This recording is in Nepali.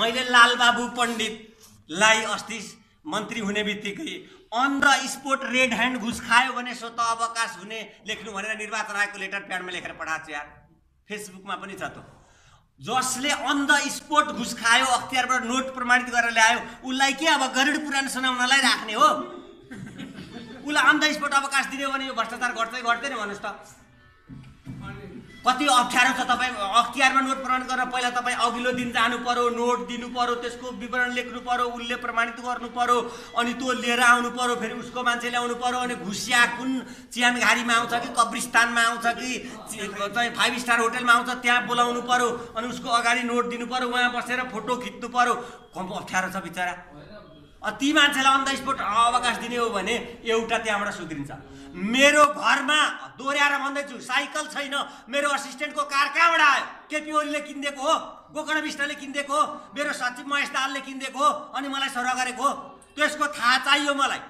मैले लालबाबु पण्डितलाई अस्ति मन्त्री हुने बित्तिकै on the spot red hand घुस खायो भने स्वत अवकाश हुने लेख्नु भनेर निर्वाचन आयोगको लेटर प्याडमा लेखेर पठाएको छ यार। फेसबुकमा पनि छ त। जसले अन द स्पोट घुस खायो, अख्तियारबाट नोट प्रमाणित गरेर ल्यायो, उसलाई के अब गरुड पुराण सुनाउनलाई राख्ने हो? उसलाई अन द स्पोट अवकाश दिने भने यो भ्रष्टाचार गर्दै गर्दैन भन्नुहोस् त। कति अप्ठ्यारो छ। तपाईँ अख्तियारमा नोट प्रमाणित गर्न पहिला तपाईँ अघिल्लो दिन जानु पर्यो, नोट दिनु पर्यो, त्यसको विवरण लेख्नु पर्यो, उसले प्रमाणित गर्नु पर्यो, अनि त्यो लिएर आउनु पर्यो, फेरि उसको मान्छे ल्याउनु पर्यो, अनि घुसिया कुन चियानघारीमा आउँछ कि कब्रिस्तानमा आउँछ कि चाहिँ 5 स्टार होटलमा आउँछ त्यहाँ बोलाउनु पर्यो, अनि उसको अगाडि नोट दिनु पर्यो, उहाँ बसेर फोटो खिच्नु पर्यो। कम अप्ठ्यारो छ बिचरा। ती मान्छेलाई अन द स्पोट अवकाश दिने हो भने एउटा त्यहाँबाट सुध्रिन्छ। मेरो घरमा दोहोऱ्याएर भन्दैछु, साइकल छैन, मेरो असिस्टेन्टको कार कहाँबाट आयो? केपी ओलीले किनिदिएको हो, गोकर्ण विष्टले किनिदिएको हो, मेरो सचिव महेश दाहालले किनिदिएको हो, अनि मलाई सरुवा गरेको हो? त्यसको थाहा चाहियो मलाई।